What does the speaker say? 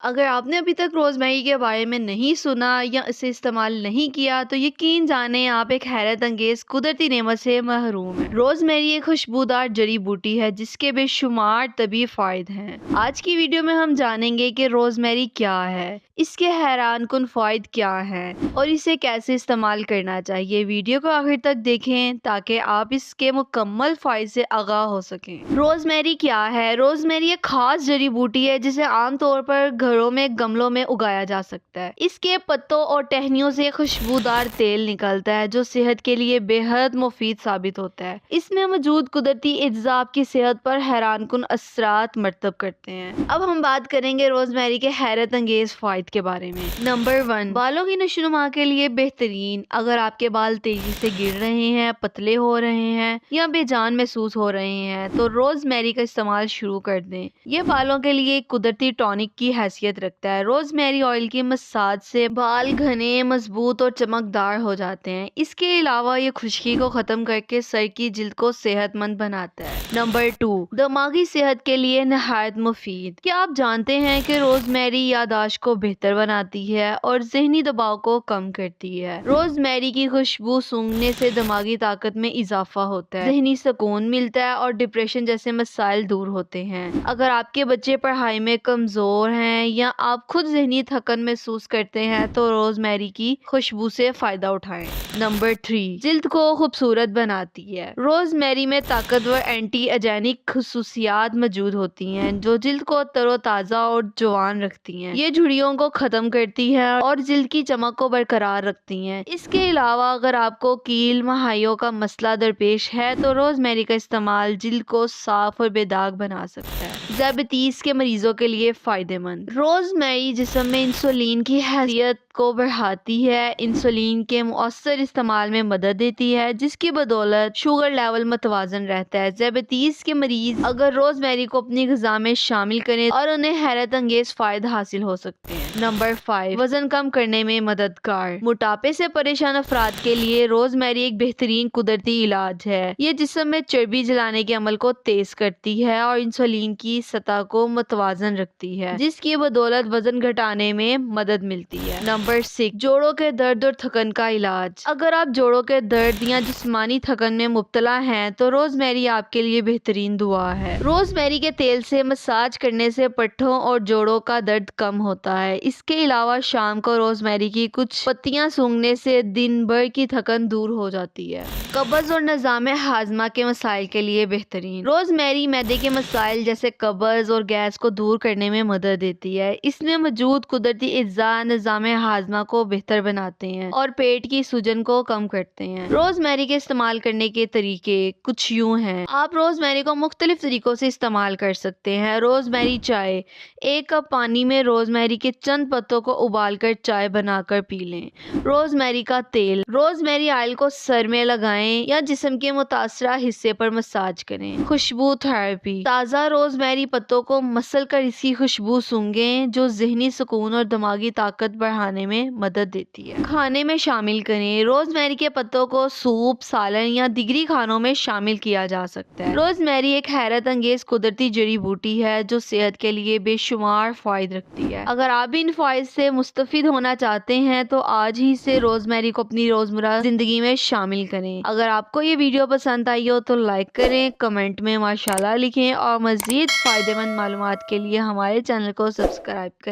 اگر آپ نے ابھی تک روزمیری کے بارے میں نہیں سنا یا اسے استعمال نہیں کیا تو یقین جانیں آپ ایک حیرت انگیز قدرتی نعمت سے محروم ہیں۔ روزمیری ایک خوشبودار جڑی بوٹی ہے جس کے بے شمار طبی فوائد ہیں۔ آج کی ویڈیو میں ہم جانیں گے کہ روزمیری کیا ہے، اس کے حیران کن فوائد کیا ہیں اور اسے کیسے استعمال کرنا چاہیے۔ ویڈیو کو آخر تک دیکھیں تاکہ آپ اس کے مکمل فوائد سے آگاہ ہو سکیں۔ روزمیری کیا ہے؟ روزمیری ایک خاص جڑی بوٹی ہے جسے عام طور پر گھروں میں گملوں میں اگایا جا سکتا ہے۔ اس کے پتوں اور ٹہنیوں سے خوشبودار تیل نکلتا ہے جو صحت کے لیے بے حد مفید ثابت ہوتا ہے۔ اس میں موجود قدرتی اجزاء آپ کی صحت پر حیران کن اثرات مرتب کرتے ہیں۔ اب ہم بات کریں گے روزمیری کے حیرت انگیز فوائد کے بارے میں۔ نمبر 1، بالوں کی نشو و نما کے لیے بہترین۔ اگر آپ کے بال تیزی سے گر رہے ہیں، پتلے ہو رہے ہیں یا بے جان محسوس ہو رہے ہیں تو روزمیری کا استعمال شروع کر دیں۔ یہ بالوں کے لیے ایک قدرتی ٹونک کی حیثیت رکھتا ہے۔ روزمیری آئل کی مساج سے بال گھنے، مضبوط اور چمکدار ہو جاتے ہیں۔ اس کے علاوہ یہ خشکی کو ختم کر کے سر کی جلد کو صحت مند بناتا ہے۔ نمبر 2، دماغی صحت کے لیے نہایت مفید۔ کیا آپ جانتے ہیں کہ روزمیری یادداشت کو بہتر بناتی ہے اور ذہنی دباؤ کو کم کرتی ہے؟ روزمیری کی خوشبو سونگھنے سے دماغی طاقت میں اضافہ ہوتا ہے، ذہنی سکون ملتا ہے اور ڈپریشن جیسے مسائل دور ہوتے ہیں۔ اگر آپ کے بچے پڑھائی میں کمزور ہیں یا آپ خود ذہنی تھکن محسوس کرتے ہیں تو روزمیری کی خوشبو سے فائدہ اٹھائیں۔ نمبر 3، جلد کو خوبصورت بناتی ہے۔ روزمیری میں طاقتور اینٹی ایجنگ خصوصیات موجود ہوتی ہیں جو جلد کو تر و تازہ اور جوان رکھتی ہیں۔ یہ جھریوں کو ختم کرتی ہے اور جلد کی چمک کو برقرار رکھتی ہیں۔ اس کے علاوہ اگر آپ کو کیل مہایوں کا مسئلہ درپیش ہے تو روزمیری کا استعمال جلد کو صاف اور بے داغ بنا سکتا ہے۔ ذیابیطس کے مریضوں کے لیے فائدہ مند۔ روزمیری جسم میں انسولین کی حیثیت کو بڑھاتی ہے، انسولین کے مؤثر استعمال میں مدد دیتی ہے جس کی بدولت شوگر لیول متوازن رہتا ہے۔ ذیابیطس کے مریض اگر روزمیری کو اپنی غذا میں شامل کریں اور انہیں حیرت انگیز فوائد حاصل ہو سکتے ہیں۔ نمبر 5، وزن کم کرنے میں مددگار۔ موٹاپے سے پریشان افراد کے لیے روزمیری ایک بہترین قدرتی علاج ہے۔ یہ جسم میں چربی جلانے کے عمل کو تیز کرتی ہے اور انسولین کی سطح کو متوازن رکھتی ہے جس کی بدولت وزن گھٹانے میں مدد ملتی ہے۔ نمبر 6، جوڑوں کے درد اور تھکن کا علاج۔ اگر آپ جوڑوں کے درد یا جسمانی تھکن میں مبتلا ہیں تو روزمیری آپ کے لیے بہترین دوا ہے۔ روزمیری کے تیل سے مساج کرنے سے پٹھوں اور جوڑوں کا درد کم ہوتا ہے۔ اس کے علاوہ شام کو روزمیری کی کچھ پتیاں سونگھنے سے دن بھر کی تھکن دور ہو جاتی ہے۔ قبض اور نظام ہاضمہ کے مسائل کے لیے بہترین۔ روزمیری معدے کے مسائل جیسے قبض اور گیس کو دور کرنے میں مدد دیتی ہے۔ اس میں موجود قدرتی اجزاء نظام ہاضمہ کو بہتر بناتے ہیں اور پیٹ کی سوجن کو کم کرتے ہیں۔ روزمیری کے استعمال کرنے کے طریقے کچھ یوں ہیں۔ آپ روزمیری کو مختلف طریقوں سے استعمال کر سکتے ہیں۔ روزمیری چائے، 1 کپ پانی میں روزمیری کے چند پتوں کو ابال کر چائے بنا کر پی لیں۔ روزمیری کا تیل، روزمیری آئل کو سر میں لگائیں یا جسم کے متاثرہ حصے پر مساج کریں۔ خوشبو تھراپی، تازہ روزمیری پتوں کو مسل کر اس کی خوشبو سونگھیں جو ذہنی سکون اور دماغی طاقت بڑھانے میں مدد دیتی ہے۔ کھانے میں شامل کریں، روزمیری کے پتوں کو سوپ، سالن یا دیگری کھانوں میں شامل کیا جا سکتا ہے۔ روزمیری ایک حیرت انگیز قدرتی جڑی بوٹی ہے جو صحت کے لیے بے شمار فوائد رکھتی ہے۔ اگر آپ ان فوائد سے مستفید ہونا چاہتے ہیں تو آج ہی سے روزمیری کو اپنی روزمرہ زندگی میں شامل کریں۔ اگر آپ کو یہ ویڈیو پسند آئی ہو تو لائک کریں، کمنٹ میں ماشاءاللہ لکھیں اور مزید فائدہ مند معلومات کے لیے ہمارے چینل کو سبسکرائب کریں۔